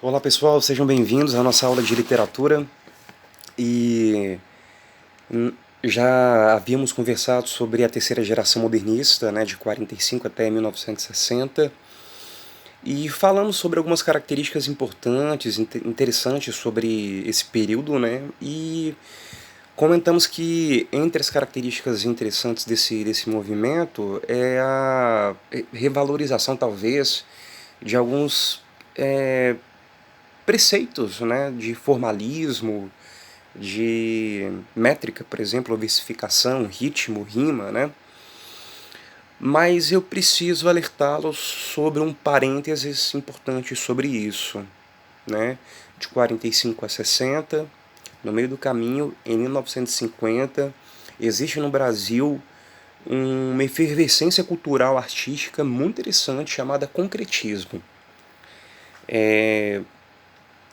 Olá pessoal, sejam bem-vindos à nossa aula de literatura e já havíamos conversado sobre a terceira geração modernista, né, de 45 até 1960, e falamos sobre algumas características importantes, interessantes sobre esse período, né, e comentamos que entre as características interessantes desse movimento é a revalorização, talvez, de alguns preceitos, né, de formalismo, de métrica, por exemplo, versificação, ritmo, rima, né? Mas eu preciso alertá-los sobre um parênteses importante sobre isso, né? De 45 a 60, no meio do caminho, em 1950, existe no Brasil uma efervescência cultural artística muito interessante chamada concretismo.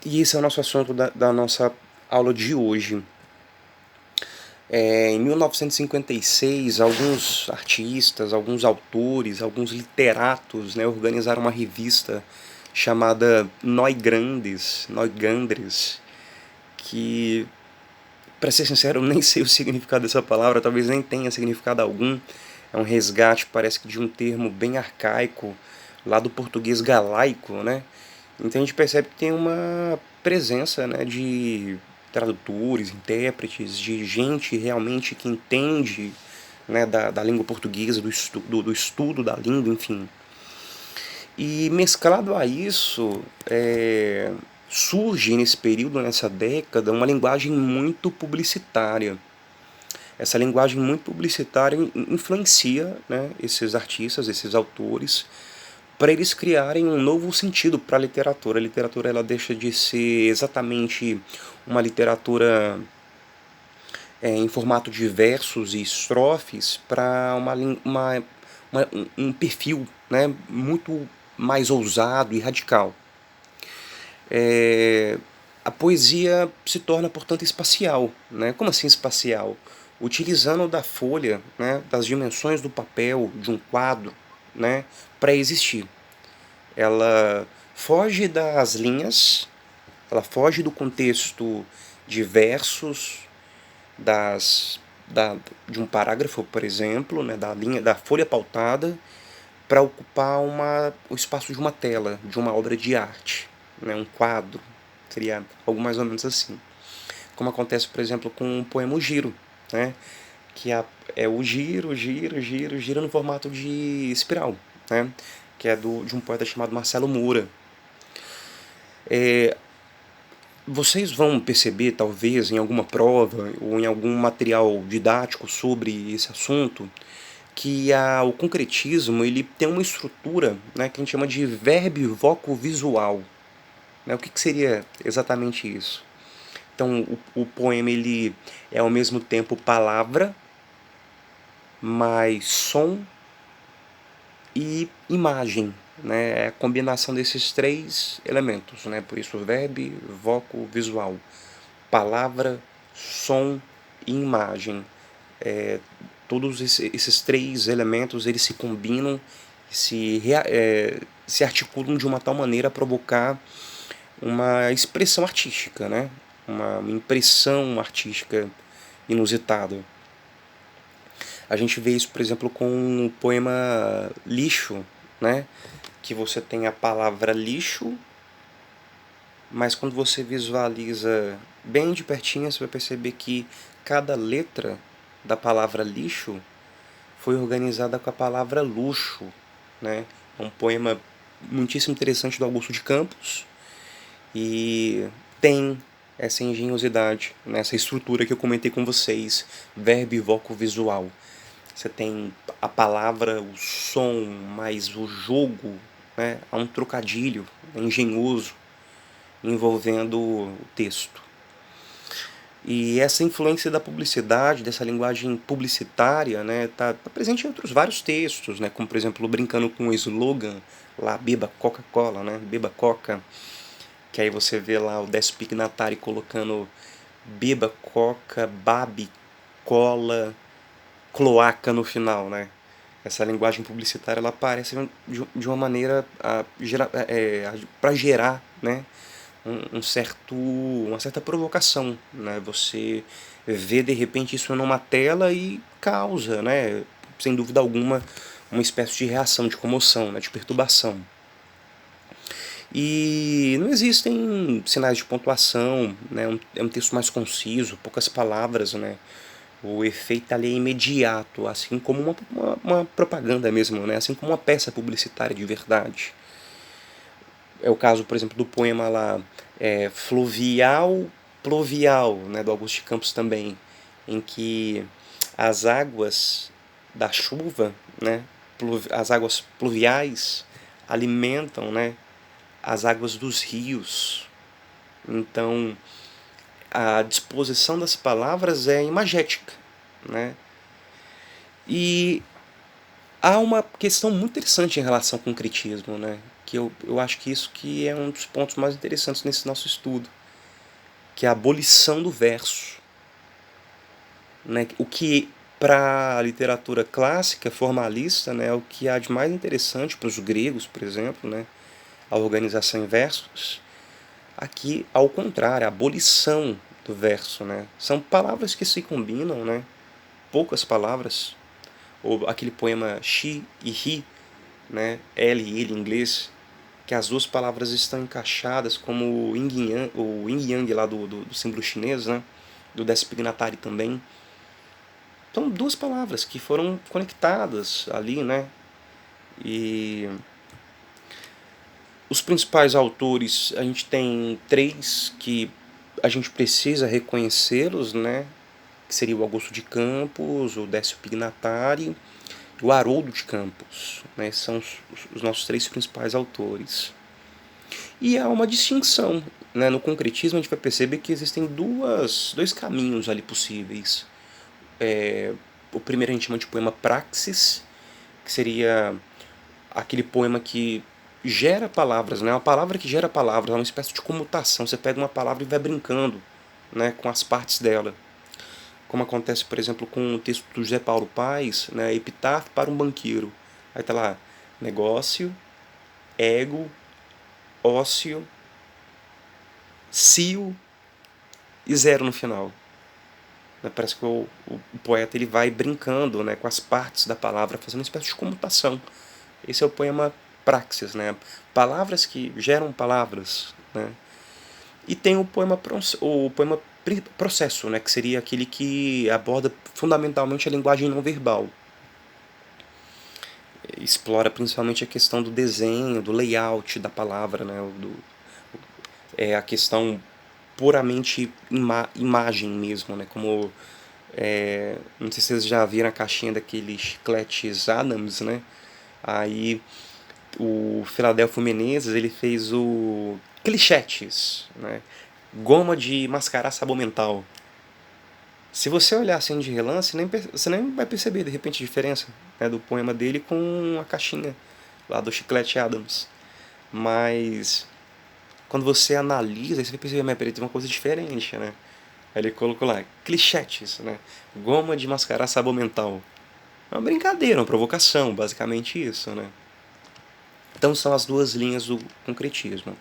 E esse é o nosso assunto da nossa aula de hoje. Em 1956, alguns artistas, alguns autores, alguns literatos, né, organizaram uma revista chamada Neugrandes, que, para ser sincero, eu nem sei o significado dessa palavra, talvez nem tenha significado algum. É um resgate, parece que de um termo bem arcaico, lá do português galaico, né? Então a gente percebe que tem uma presença, né, de tradutores, intérpretes, de gente realmente que entende, né, da língua portuguesa, do estudo da língua, enfim. E mesclado a isso, surge nesse período, nessa década, uma linguagem muito publicitária. Essa linguagem muito publicitária influencia, né, esses artistas, esses autores, para eles criarem um novo sentido para a literatura. A literatura ela deixa de ser exatamente uma literatura em formato de versos e estrofes para um perfil, né, muito mais ousado e radical. A poesia se torna, portanto, espacial. Né? Como assim espacial? Utilizando da folha, né, das dimensões do papel, de um quadro, né, para existir. Ela foge das linhas, ela foge do contexto de versos, das, da, de um parágrafo, por exemplo, né, da linha, da folha pautada, para ocupar o espaço de uma tela, de uma obra de arte, né, um quadro, seria algo mais ou menos assim. Como acontece, por exemplo, com o poema O Giro, né, que é o giro no formato de espiral, né, que é de um poeta chamado Marcelo Moura. Vocês vão perceber, talvez, em alguma prova ou em algum material didático sobre esse assunto, que o concretismo ele tem uma estrutura, né, que a gente chama de verbo-voco-visual. Né? O que seria exatamente isso? Então, o poema ele é ao mesmo tempo palavra, mais som e imagem. Né? É a combinação desses três elementos. Né? Por isso, verbo, voco, visual. Palavra, som e imagem. Todos esses três elementos eles se combinam, se articulam de uma tal maneira a provocar uma expressão artística, né? Uma impressão artística inusitada. A gente vê isso, por exemplo, com o poema Lixo, né? Que você tem a palavra lixo, mas quando você visualiza bem de pertinho, você vai perceber que cada letra da palavra lixo foi organizada com a palavra luxo. Né? É um poema muitíssimo interessante do Augusto de Campos e tem essa engenhosidade, né? Essa estrutura que eu comentei com vocês, verbo e voco visual. Você tem a palavra, o som, mais o jogo, né? Há um trocadilho engenhoso envolvendo o texto. E essa influência da publicidade, dessa linguagem publicitária, né, tá presente em outros vários textos, né, como por exemplo, brincando com o slogan lá, beba Coca-Cola, né, beba Coca, que aí você vê lá o Despig Natari colocando beba Coca, babe cola, cloaca no final, né. Essa linguagem publicitária ela aparece de uma maneira para gerar, né, uma certa provocação, né? Você vê de repente isso numa tela e causa, né, sem dúvida alguma, uma espécie de reação, de comoção, né, de perturbação. E não existem sinais de pontuação, né? É um texto mais conciso, poucas palavras, né? O efeito ali é imediato, assim como uma propaganda mesmo, né? Assim como uma peça publicitária de verdade. É o caso, por exemplo, do poema lá, Fluvial, Pluvial, né? Do Augusto de Campos também, em que as águas da chuva, né? As águas pluviais alimentam, né, as águas dos rios. Então, a disposição das palavras é imagética, né? E há uma questão muito interessante em relação ao concretismo, né? Que eu acho que isso que é um dos pontos mais interessantes nesse nosso estudo, que é a abolição do verso, né? O que para a literatura clássica, formalista, né, é o que há de mais interessante para os gregos, por exemplo, né, a organização em versos. Aqui, ao contrário, a abolição do verso, né? São palavras que se combinam, né? Poucas palavras. Ou aquele poema she e he, né? Ela e ele em inglês, que as duas palavras estão encaixadas, como o yin yang lá do símbolo chinês, né? Do Despignatário também. São duas palavras que foram conectadas ali, né? E os principais autores, a gente tem três que a gente precisa reconhecê-los, né? Que seria o Augusto de Campos, o Décio Pignatari e o Haroldo de Campos, né? São os nossos três principais autores. E há uma distinção, né? No concretismo a gente vai perceber que existem dois caminhos ali possíveis. O primeiro a gente chama de poema praxis, que seria aquele poema que gera palavras, né? Uma palavra que gera palavras, é uma espécie de comutação. Você pega uma palavra e vai brincando, né, com as partes dela. Como acontece, por exemplo, com o texto do José Paulo Paes, né, Epitáfio para um banqueiro. Aí tá lá, negócio, ego, ócio, cio e zero no final. Parece que o poeta ele vai brincando, né, com as partes da palavra, fazendo uma espécie de comutação. Esse é o poema praxis, né? Palavras que geram palavras, né? E tem o poema processo, né? Que seria aquele que aborda fundamentalmente a linguagem não verbal. Explora principalmente a questão do desenho, do layout da palavra, né? A questão puramente imagem mesmo, né? Como não sei se vocês já viram a caixinha daqueles chicletes Adams, né? Aí o Philadelphia Menezes ele fez o clichetes, né? Goma de mascarar sabor mental. Se você olhar assim de relance, você nem vai perceber de repente a diferença, né, do poema dele com a caixinha lá do chiclete Adams. Mas quando você analisa, você vai perceber, mas peraí, tem uma coisa diferente, né? Aí ele colocou lá, clichetes, né? Goma de mascarar sabor mental. É uma brincadeira, uma provocação, basicamente isso, né? Então são as duas linhas do concretismo.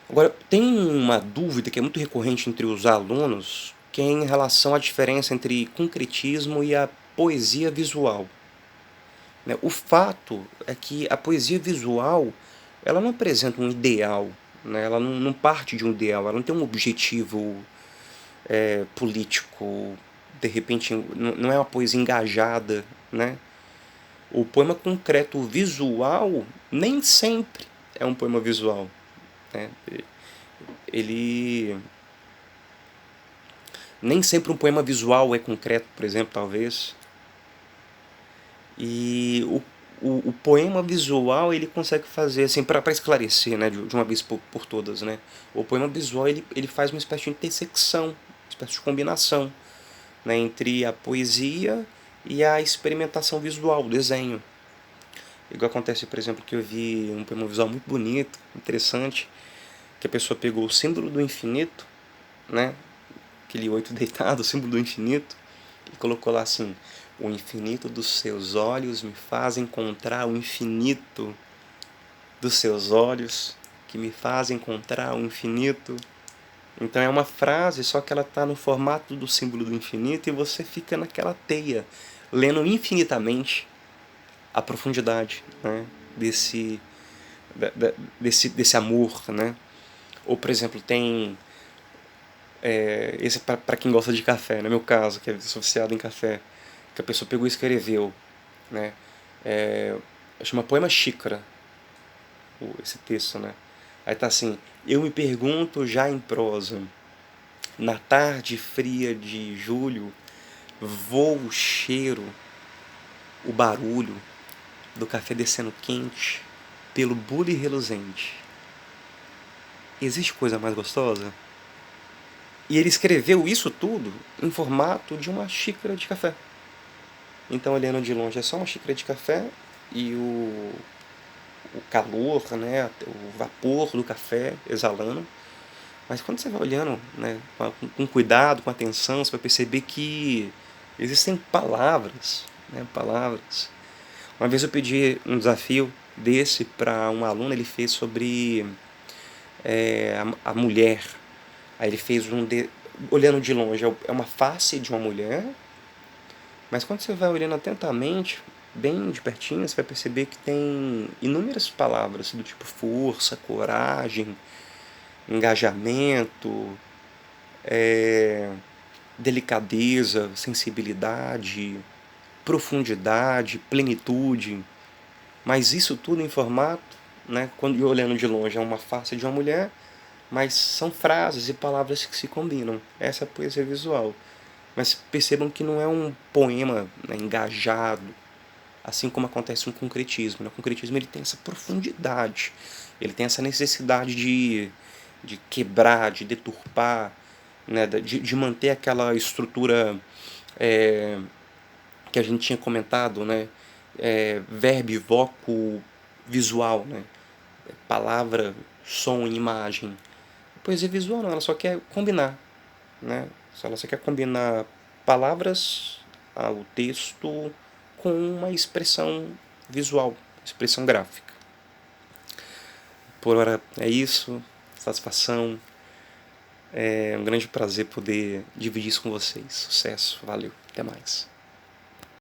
Agora, tem uma dúvida que é muito recorrente entre os alunos, que é em relação à diferença entre concretismo e a poesia visual. O fato é que a poesia visual ela não apresenta um ideal, né? Ela não parte de um ideal, ela não tem um objetivo político, de repente não é uma poesia engajada, né? O poema concreto visual nem sempre é um poema visual, né? Ele nem sempre um poema visual é concreto, por exemplo, talvez. E o poema visual ele consegue fazer, assim, para esclarecer, né, de uma vez por todas, né? O poema visual ele faz uma espécie de intersecção, uma espécie de combinação, né, entre a poesia e a experimentação visual, o desenho. Igual acontece, por exemplo, que eu vi um poema visual muito bonito, interessante, que a pessoa pegou o símbolo do infinito, né, aquele oito deitado, o símbolo do infinito, e colocou lá assim: o infinito dos seus olhos me faz encontrar o infinito dos seus olhos. que me faz encontrar o infinito. Então é uma frase, só que ela está no formato do símbolo do infinito e você fica naquela teia, lendo infinitamente a profundidade, né, desse amor, né? Ou, por exemplo, tem esse para quem gosta de café, no meu caso, que é associado em café, que a pessoa pegou e escreveu, né? Chama Poema Xícara, esse texto, né? Aí tá assim: eu me pergunto já em prosa, na tarde fria de julho, voa o cheiro, o barulho do café descendo quente pelo bule reluzente. Existe coisa mais gostosa? E ele escreveu isso tudo em formato de uma xícara de café. Então, olhando de longe, é só uma xícara de café e o calor, né, o vapor do café exalando. Mas quando você vai olhando, né, com cuidado, com atenção, você vai perceber que existem palavras, né, palavras. Uma vez eu pedi um desafio desse para um aluno, ele fez sobre a mulher. Aí ele fez olhando de longe, é uma face de uma mulher, mas quando você vai olhando atentamente, bem de pertinho, você vai perceber que tem inúmeras palavras do tipo força, coragem, engajamento, delicadeza, sensibilidade, profundidade, plenitude. Mas isso tudo em formato, né, quando olhando de longe é uma face de uma mulher, mas são frases e palavras que se combinam. Essa é a poesia visual. Mas percebam que não é um poema, né, engajado, assim como acontece no concretismo. No concretismo ele tem essa profundidade, ele tem essa necessidade de quebrar, de deturpar, né, de manter aquela estrutura que a gente tinha comentado, né, verbo, voco, visual, né, palavra, som e imagem. A poesia visual não, ela só quer combinar, né? Ela só quer combinar palavras ao texto com uma expressão visual, expressão gráfica. Por hora é isso, satisfação, é um grande prazer poder dividir isso com vocês. Sucesso, valeu, até mais.